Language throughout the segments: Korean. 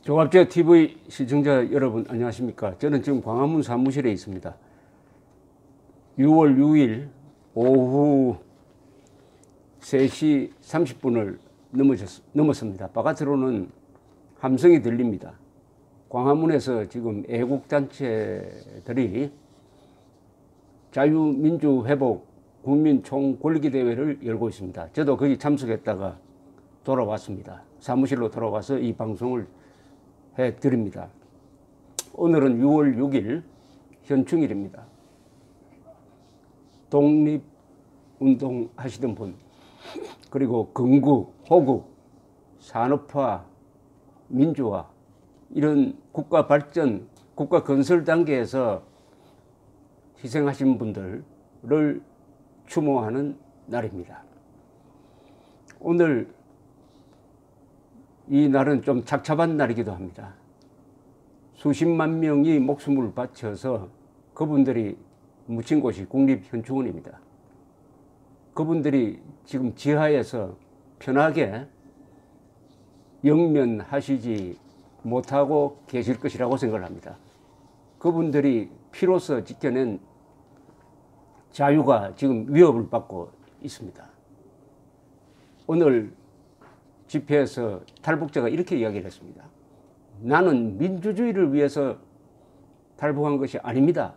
종합제 TV 시청자 여러분 안녕하십니까. 저는 지금 광화문 사무실에 있습니다. 6월 6일 오후 3시 30분을 넘었습니다. 바깥으로는 함성이 들립니다. 광화문에서 지금 애국단체들이 자유민주회복 국민총궐기대회를 열고 있습니다. 저도 거기 참석했다가 돌아왔습니다. 사무실로 돌아와서 이 방송을 해드립니다. 오늘은 6월 6일 현충일입니다. 독립운동 하시던 분, 그리고 건국, 호국, 산업화, 민주화, 이런 국가 발전, 국가 건설 단계에서 희생하신 분들을 추모하는 날입니다. 오늘 이 날은 좀 착잡한 날이기도 합니다. 수십만 명이 목숨을 바쳐서 그분들이 묻힌 곳이 국립현충원입니다. 그분들이 지금 지하에서 편하게 영면하시지 못하고 계실 것이라고 생각을 합니다. 그분들이 피로써 지켜낸 자유가 지금 위협을 받고 있습니다. 오늘 집회에서 탈북자가 이렇게 이야기를 했습니다. 나는 민주주의를 위해서 탈북한 것이 아닙니다.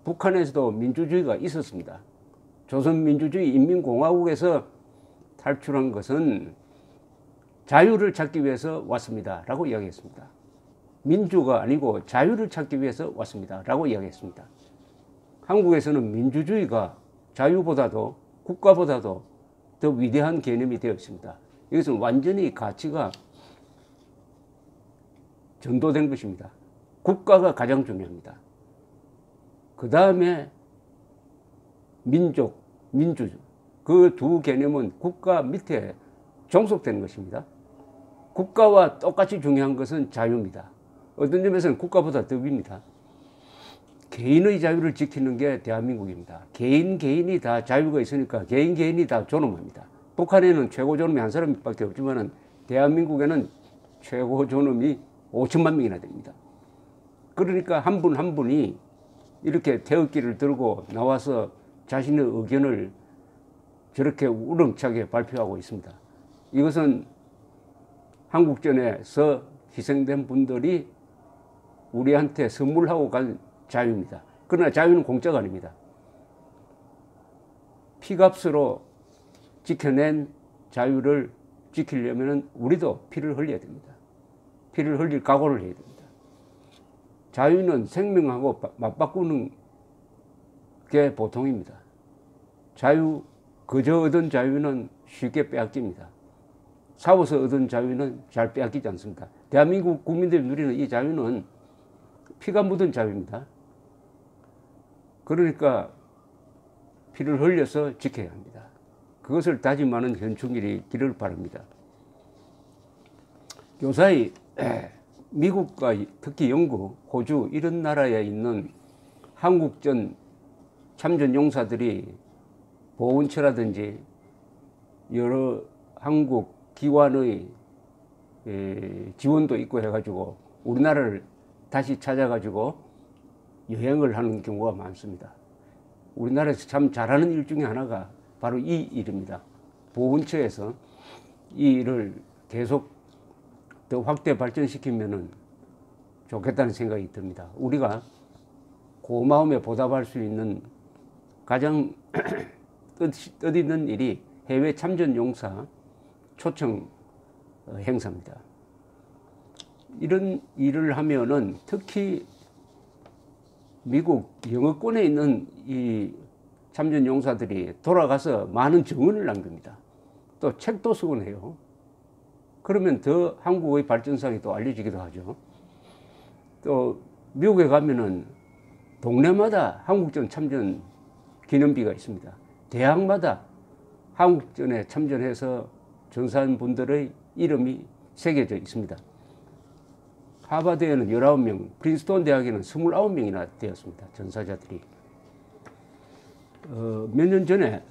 북한에서도 민주주의가 있었습니다. 조선민주주의 인민공화국에서 탈출한 것은 자유를 찾기 위해서 왔습니다. 라고 이야기했습니다. 민주가 아니고 자유를 찾기 위해서 왔습니다. 라고 이야기했습니다. 한국에서는 민주주의가 자유보다도 국가보다도 더 위대한 개념이 되어 있습니다. 이것은 완전히 가치가 전도된 것입니다. 국가가 가장 중요합니다. 그 다음에 민족, 민주, 그 두 개념은 국가 밑에 종속된 것입니다. 국가와 똑같이 중요한 것은 자유입니다. 어떤 점에서는 국가보다 더 윗입니다. 개인의 자유를 지키는 게 대한민국입니다. 개인이 다 자유가 있으니까 개인이 다 존엄합니다. 북한에는 최고 존엄이 한 사람밖에 없지만 대한민국에는 최고 존엄이 5천만 명이나 됩니다. 그러니까 한 분 한 분이 이렇게 태극기를 들고 나와서 자신의 의견을 저렇게 우렁차게 발표하고 있습니다. 이것은 한국전에서 희생된 분들이 우리한테 선물하고 간 자유입니다. 그러나 자유는 공짜가 아닙니다. 피값으로 지켜낸 자유를 지키려면 우리도 피를 흘려야 됩니다. 피를 흘릴 각오를 해야 됩니다. 자유는 생명하고 맞바꾸는 게 보통입니다. 그저 얻은 자유는 쉽게 빼앗깁니다. 싸워서 얻은 자유는 잘 빼앗기지 않습니다. 대한민국 국민들이 누리는 이 자유는 피가 묻은 자유입니다. 그러니까 피를 흘려서 지켜야 합니다. 그것을 다짐하는 현충일이기를 바랍니다. 요사이 미국과 특히 영국, 호주 이런 나라에 있는 한국전 참전 용사들이 보훈처라든지 여러 한국 기관의 지원도 있고 해가지고 우리나라를 다시 찾아가지고 여행을 하는 경우가 많습니다. 우리나라에서 참 잘하는 일 중에 하나가 바로 이 일입니다. 보훈처에서 이 일을 계속 더 확대 발전시키면 좋겠다는 생각이 듭니다. 우리가 고마움에 보답할 수 있는 가장 뜻있는 일이 해외 참전 용사 초청 행사입니다. 이런 일을 하면은 특히 미국 영어권에 있는 이 참전 용사들이 돌아가서 많은 정언을 남깁니다. 또 책도 쓰곤 해요. 그러면 더 한국의 발전상이 또 알려지기도 하죠. 또 미국에 가면은 동네마다 한국전 참전 기념비가 있습니다. 대학마다 한국전에 참전해서 전사한 분들의 이름이 새겨져 있습니다. 하버드에는 19명, 프린스턴 대학에는 29명이나 되었습니다. 전사자들이. 몇 년 전에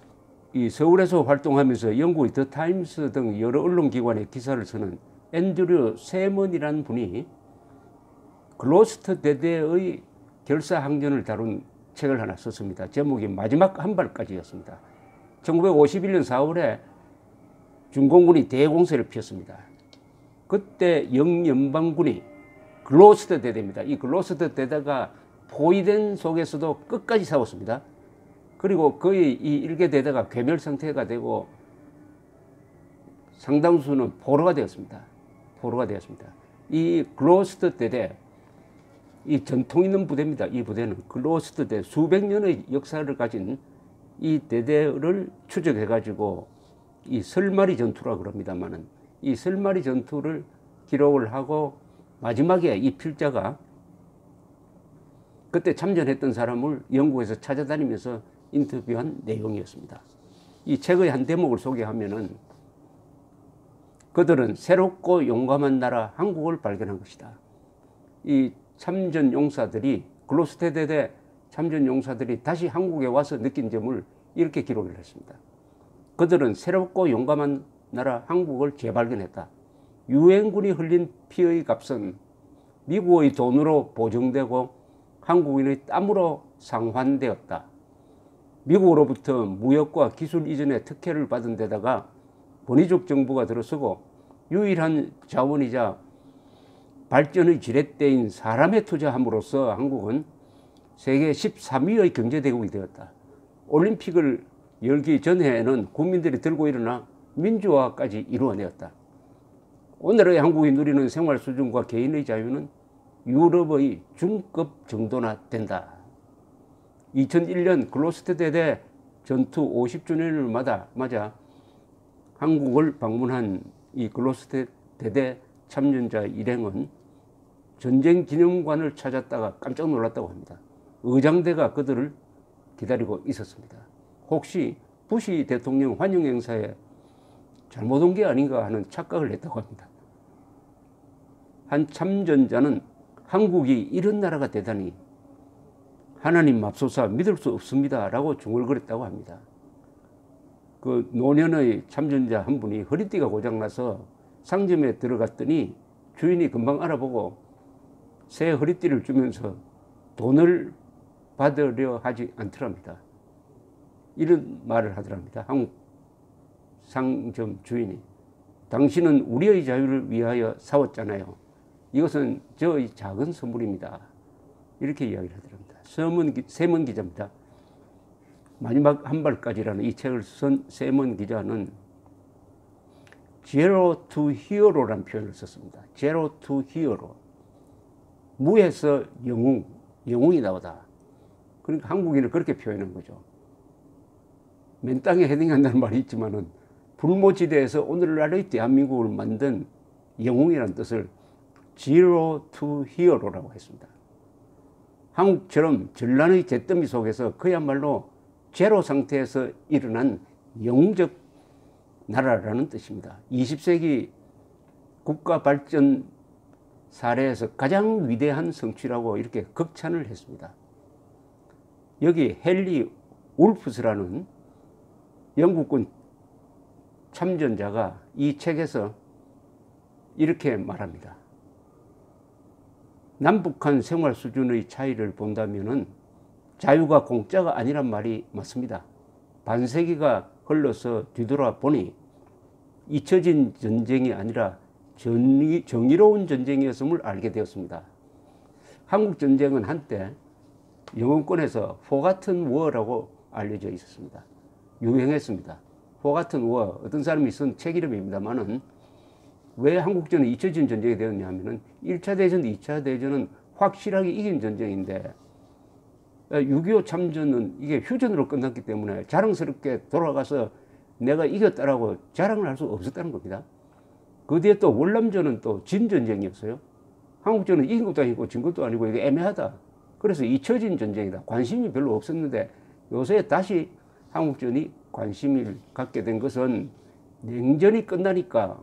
이 서울에서 활동하면서 영국의 더 타임스 등 여러 언론기관에 기사를 쓰는 앤드류 세먼이라는 분이 글로스터 대대의 결사항전을 다룬 책을 하나 썼습니다. 제목이 마지막 한 발까지였습니다. 1951년 4월에 중공군이 대공세를 피웠습니다. 그때 영연방군이 글로스터 대대입니다. 이 글로스터 대대가 포위된 속에서도 끝까지 싸웠습니다. 그리고 거의 이 일개 대대가 괴멸 상태가 되고 상당수는 포로가 되었습니다. 포로가 되었습니다. 이 글로스터 대대, 이 전통 있는 부대입니다. 이 부대는 글로스터 대대, 수백 년의 역사를 가진 이 대대를 추적해 가지고 이 설마리 전투라고 그럽니다만은 이 설마리 전투를 기록을 하고 마지막에 이 필자가 그때 참전했던 사람을 영국에서 찾아다니면서 인터뷰한 내용이었습니다. 이 책의 한 대목을 소개하면은 그들은 새롭고 용감한 나라 한국을 발견한 것이다. 이 참전 용사들이 글로스터 대대 참전 용사들이 다시 한국에 와서 느낀 점을 이렇게 기록을 했습니다. 그들은 새롭고 용감한 나라 한국을 재발견했다. 유엔군이 흘린 피의 값은 미국의 돈으로 보증되고 한국인의 땀으로 상환되었다. 미국으로부터 무역과 기술 이전의 특혜를 받은 데다가 본의적 정부가 들어서고 유일한 자원이자 발전의 지렛대인 사람에 투자함으로써 한국은 세계 13위의 경제대국이 되었다. 올림픽을 열기 전에는 국민들이 들고 일어나 민주화까지 이루어내었다. 오늘의 한국이 누리는 생활 수준과 개인의 자유는 유럽의 중급 정도나 된다. 2001년 글로스터 대대 전투 50주년을 맞아 한국을 방문한 이 글로스터 대대 참전자 일행은 전쟁 기념관을 찾았다가 깜짝 놀랐다고 합니다. 의장대가 그들을 기다리고 있었습니다. 혹시 부시 대통령 환영 행사에 잘못 온 게 아닌가 하는 착각을 했다고 합니다. 한 참전자는 한국이 이런 나라가 되다니 하나님 맙소사 믿을 수 없습니다 라고 중얼거렸다고 합니다. 그 노년의 참전자 한 분이 허리띠가 고장나서 상점에 들어갔더니 주인이 금방 알아보고 새 허리띠를 주면서 돈을 받으려 하지 않더랍니다. 이런 말을 하더랍니다. 한국 상점 주인이. 당신은 우리의 자유를 위하여 싸웠잖아요. 이것은 저의 작은 선물입니다. 이렇게 이야기를 하더랍니다. 세먼 기자입니다. 마지막 한 발까지라는 이 책을 쓴 세먼 기자는 Zero to Hero라는 표현을 썼습니다. Zero to Hero. 무에서 영웅이 나오다. 그러니까 한국인을 그렇게 표현한 거죠. 맨 땅에 헤딩한다는 말이 있지만은 불모지대에서 오늘날의 대한민국을 만든 영웅이라는 뜻을 Zero to Hero라고 했습니다. 한국처럼 전란의 잿더미 속에서 그야말로 제로 상태에서 일어난 영웅적 나라라는 뜻입니다. 20세기 국가 발전 사례에서 가장 위대한 성취라고 이렇게 극찬을 했습니다. 여기 헨리 울프스라는 영국군 참전자가 이 책에서 이렇게 말합니다. 남북한 생활 수준의 차이를 본다면은 자유가 공짜가 아니란 말이 맞습니다. 반세기가 흘러서 뒤돌아보니 잊혀진 전쟁이 아니라 정의로운 전쟁이었음을 알게 되었습니다. 한국 전쟁은 한때 영어권에서 포가튼 워라고 알려져 있었습니다. 유행했습니다. 포가튼 워, 어떤 사람이 쓴 책 이름입니다만은 왜 한국전이 잊혀진 전쟁이 되었냐 하면은 1차 대전, 2차 대전은 확실하게 이긴 전쟁인데 6.25 참전은 이게 휴전으로 끝났기 때문에 자랑스럽게 돌아가서 내가 이겼다라고 자랑을 할 수 없었다는 겁니다. 그 뒤에 또 월남전은 또 진 전쟁이었어요. 한국전은 이긴 것도 아니고 진 것도 아니고 이게 애매하다. 그래서 잊혀진 전쟁이다. 관심이 별로 없었는데 요새 다시 한국전이 관심을 갖게 된 것은 냉전이 끝나니까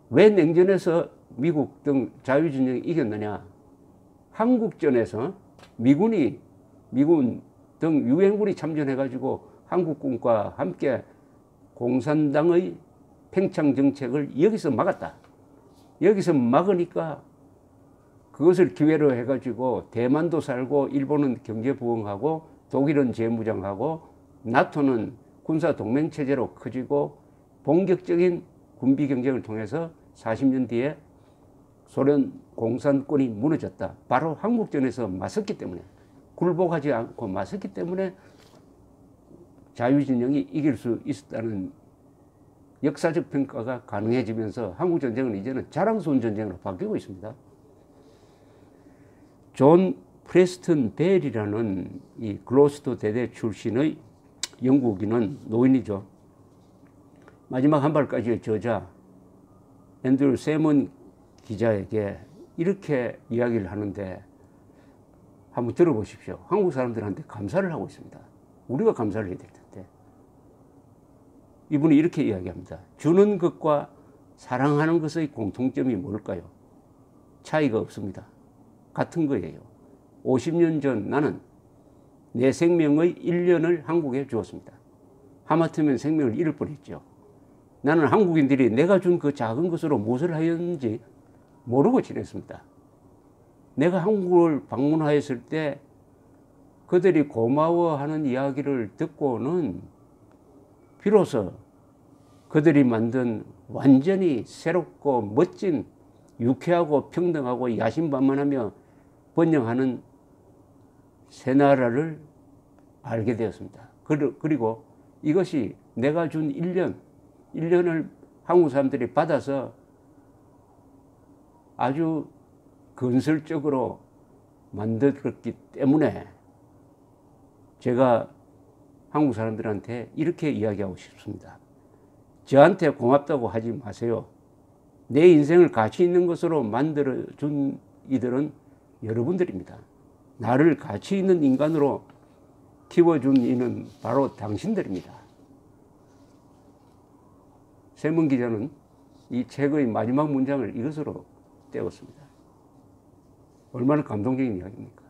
왜 냉전에서 미국 등 자유전쟁이 이겼느냐. 한국전에서 미군 등 유엔군이 참전해가지고 한국군과 함께 공산당의 팽창 정책을 여기서 막았다. 여기서 막으니까 그것을 기회로 해가지고 대만도 살고 일본은 경제 부흥하고 독일은 재무장하고 나토는 군사 동맹 체제로 커지고 본격적인 군비 경쟁을 통해서 40년 뒤에 소련 공산권이 무너졌다. 바로 한국전에서 맞섰기 때문에, 굴복하지 않고 맞섰기 때문에 자유진영이 이길 수 있었다는 역사적 평가가 가능해지면서 한국전쟁은 이제는 자랑스러운 전쟁으로 바뀌고 있습니다. 존 프레스턴 벨이라는 이 글로스터 대대 출신의 영국인은 노인이죠. 마지막 한 발까지의 저자 앤드류 세먼 기자에게 이렇게 이야기를 하는데 한번 들어보십시오. 한국 사람들한테 감사를 하고 있습니다. 우리가 감사를 해야 될 텐데. 이분이 이렇게 이야기합니다. 주는 것과 사랑하는 것의 공통점이 뭘까요? 차이가 없습니다. 같은 거예요. 50년 전 나는 내 생명의 1년을 한국에 주었습니다. 하마터면 생명을 잃을 뻔했죠. 나는 한국인들이 내가 준 그 작은 것으로 무엇을 하였는지 모르고 지냈습니다. 내가 한국을 방문하였을 때 그들이 고마워하는 이야기를 듣고는 비로소 그들이 만든 완전히 새롭고 멋진 유쾌하고 평등하고 야심반만하며 번영하는 새 나라를 알게 되었습니다. 그리고 이것이 내가 준 1년을 한국 사람들이 받아서 아주 건설적으로 만들었기 때문에 제가 한국 사람들한테 이렇게 이야기하고 싶습니다. 저한테 고맙다고 하지 마세요. 내 인생을 가치 있는 것으로 만들어준 이들은 여러분들입니다. 나를 가치 있는 인간으로 키워준 이는 바로 당신들입니다. 세문 기자는 이 책의 마지막 문장을 이것으로 떼었습니다. 얼마나 감동적인 이야기입니까?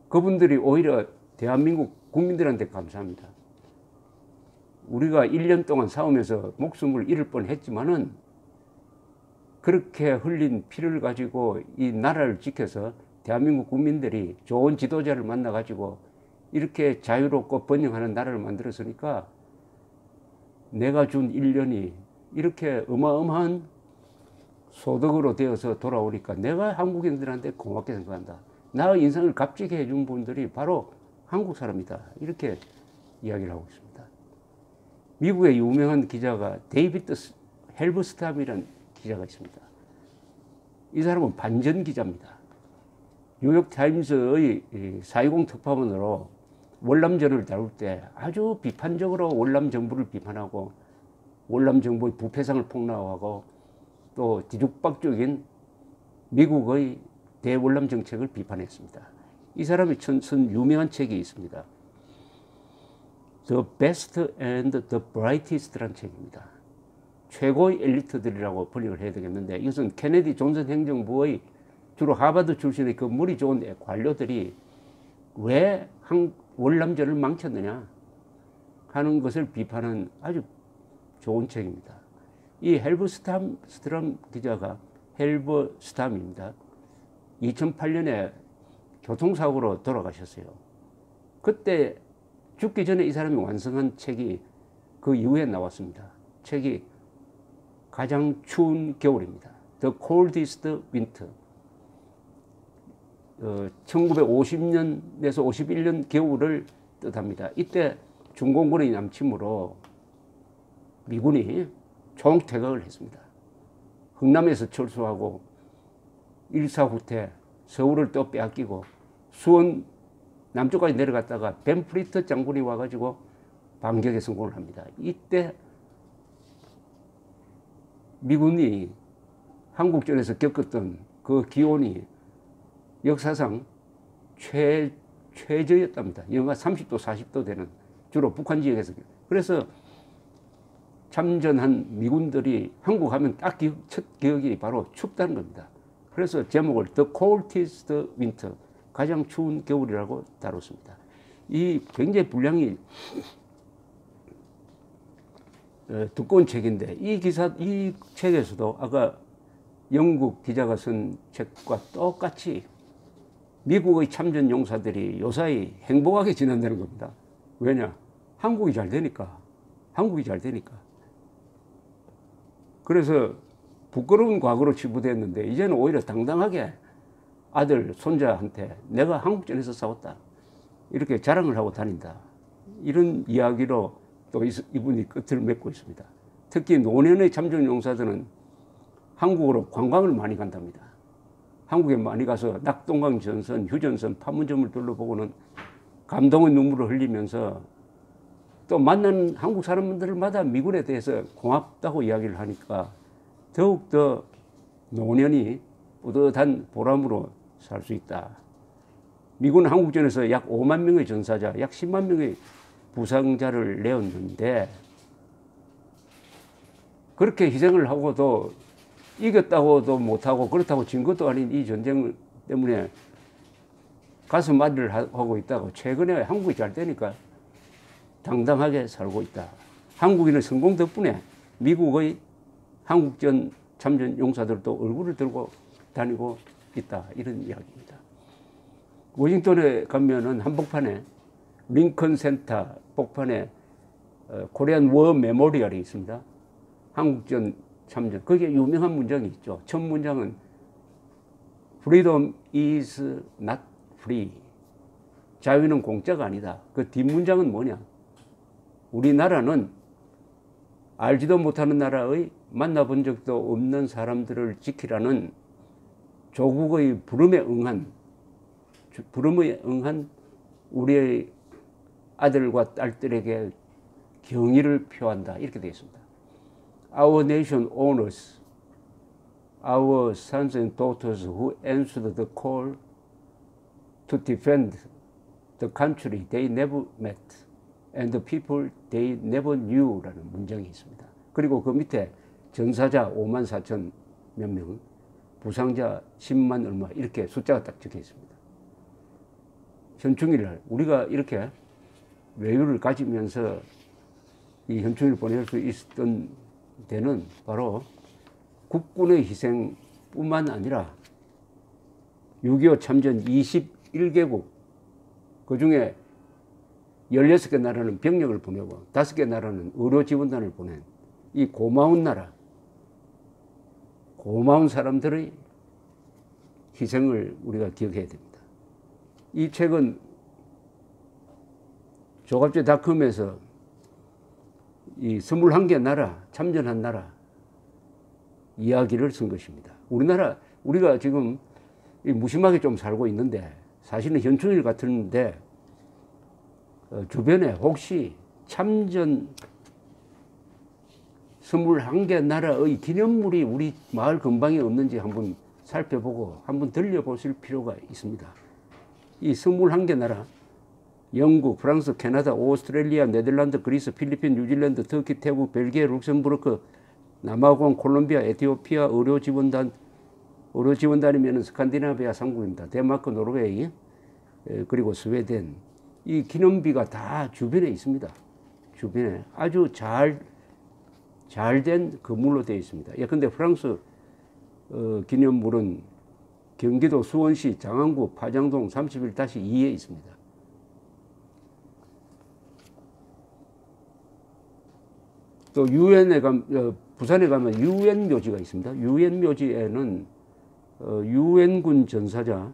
그분들이 오히려 대한민국 국민들한테 감사합니다. 우리가 1년 동안 싸우면서 목숨을 잃을 뻔했지만은 그렇게 흘린 피를 가지고 이 나라를 지켜서 대한민국 국민들이 좋은 지도자를 만나가지고 이렇게 자유롭고 번영하는 나라를 만들었으니까 내가 준 1년이 이렇게 어마어마한 소득으로 되어서 돌아오니까 내가 한국인들한테 고맙게 생각한다. 나의 인생을 값지게 해준 분들이 바로 한국 사람이다. 이렇게 이야기를 하고 있습니다. 미국의 유명한 기자가 데이비드 헬브스탐이라는 기자가 있습니다. 이 사람은 반전 기자입니다. 뉴욕타임스의 4.20 특파원으로 월남전을 다룰 때 아주 비판적으로 월남 정부를 비판하고 월남 정부의 부패상을 폭로하고 또 뒤죽박죽인 미국의 대월남 정책을 비판했습니다. 이 사람이 쓴 유명한 책이 있습니다. The Best and the Brightest라는 책입니다. 최고의 엘리트들이라고 번역을 해야 되겠는데 이것은 케네디 존슨 행정부의 주로 하버드 출신의 그 물이 좋은 관료들이 왜 월남전을 망쳤느냐 하는 것을 비판하는 아주 좋은 책입니다. 이 헬브스탐 기자가 헬버스탐입니다. 2008년에 교통사고로 돌아가셨어요. 그때 죽기 전에 이 사람이 완성한 책이 그 이후에 나왔습니다. 책이 가장 추운 겨울입니다. The Coldest Winter. 1950년에서 51년 겨울을 뜻합니다. 이때 중공군의 남침으로 미군이 총퇴각을 했습니다. 흥남에서 철수하고 일사후퇴, 서울을 또 빼앗기고 수원 남쪽까지 내려갔다가 벤프리트 장군이 와가지고 반격에 성공을 합니다. 이때 미군이 한국전에서 겪었던 그 기온이 역사상 최저였답니다. 영하 30도, 40도 되는 주로 북한 지역에서. 그래서 참전한 미군들이 한국 하면 딱 첫 기억이 바로 춥다는 겁니다. 그래서 제목을 The Coldest Winter, 가장 추운 겨울이라고 다뤘습니다. 이 굉장히 분량이 두꺼운 책인데 이 책에서도 아까 영국 기자가 쓴 책과 똑같이 미국의 참전 용사들이 요사이 행복하게 지낸다는 겁니다. 왜냐? 한국이 잘 되니까. 한국이 잘 되니까. 그래서 부끄러운 과거로 치부됐는데 이제는 오히려 당당하게 아들, 손자한테 내가 한국전에서 싸웠다. 이렇게 자랑을 하고 다닌다. 이런 이야기로 또 이분이 끝을 맺고 있습니다. 특히 노년의 참전 용사들은 한국으로 관광을 많이 간답니다. 한국에 많이 가서 낙동강 전선, 휴전선, 판문점을 둘러보고는 감동의 눈물을 흘리면서 또 만나는 한국 사람들마다 미군에 대해서 고맙다고 이야기를 하니까 더욱더 노년이 뿌듯한 보람으로 살 수 있다. 미군 한국전에서 약 5만 명의 전사자, 약 10만 명의 부상자를 내었는데 그렇게 희생을 하고도 이겼다고도 못하고 그렇다고 진 것도 아닌 이 전쟁 때문에 가슴 아리를 하고 있다고 최근에 한국이 잘 되니까 당당하게 살고 있다. 한국인의 성공 덕분에 미국의 한국전 참전 용사들도 얼굴을 들고 다니고 있다. 이런 이야기입니다. 워싱턴에 가면은 한복판에 링컨 센터 복판에 코리안 워 메모리얼이 있습니다. 한국전 참전. 거기에 유명한 문장이 있죠. 첫 문장은 Freedom is not free. 자유는 공짜가 아니다. 그 뒷문장은 뭐냐? 우리나라는 알지도 못하는 나라의 만나본 적도 없는 사람들을 지키라는 조국의 부름에 응한 우리의 아들과 딸들에게 경의를 표한다. 이렇게 되어 있습니다. Our nation honors our sons and daughters who answered the call to defend the country they never met and the people they never knew 라는 문장이 있습니다. 그리고 그 밑에 전사자 5만 4천 몇 명, 부상자 10만 얼마 이렇게 숫자가 딱 적혀 있습니다. 현충일 날 우리가 이렇게 외유를 가지면서 이 현충일을 보낼 수 있었던 데는 바로 국군의 희생뿐만 아니라 6.25 참전 21개국 그중에 16개 나라는 병력을 보내고 5개 나라는 의료지원단을 보낸 이 고마운 나라, 고마운 사람들의 희생을 우리가 기억해야 됩니다. 이 책은 조갑제닷컴에서 이 21개 나라, 참전한 나라 이야기를 쓴 것입니다. 우리가 지금 무심하게 좀 살고 있는데 사실은 현충일 같은데 주변에 혹시 참전 21개 나라의 기념물이 우리 마을 근방에 없는지 한번 살펴보고 한번 들려보실 필요가 있습니다. 이 21개 나라 영국, 프랑스, 캐나다, 오스트레일리아, 네덜란드, 그리스, 필리핀, 뉴질랜드, 터키, 태국, 벨기에, 룩셈부르크, 남아공, 콜롬비아, 에티오피아 의료지원단이면 스칸디나비아 3국입니다. 덴마크, 노르웨이, 그리고 스웨덴. 이 기념비가 다 주변에 있습니다. 주변에 아주 잘된 건물로 되어 있습니다. 예컨대 프랑스 기념물은 경기도 수원시 장안구 파장동 31-2에 있습니다. 또 부산에 가면 유엔 묘지가 있습니다. 유엔 묘지에는 유엔군 전사자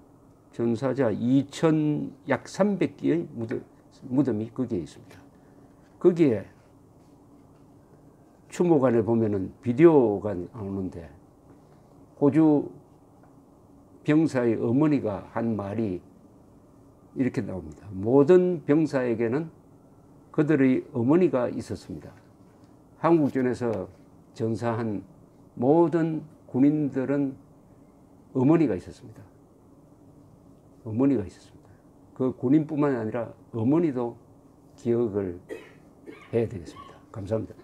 약 300개의 무덤이 거기에 있습니다. 거기에 추모관에 보면은 비디오가 나오는데 호주 병사의 어머니가 한 말이 이렇게 나옵니다. 모든 병사에게는 그들의 어머니가 있었습니다. 한국전에서 전사한 모든 군인들은 어머니가 있었습니다. 어머니가 있었습니다. 그 군인뿐만 아니라 어머니도 기억을 해야 되겠습니다. 감사합니다.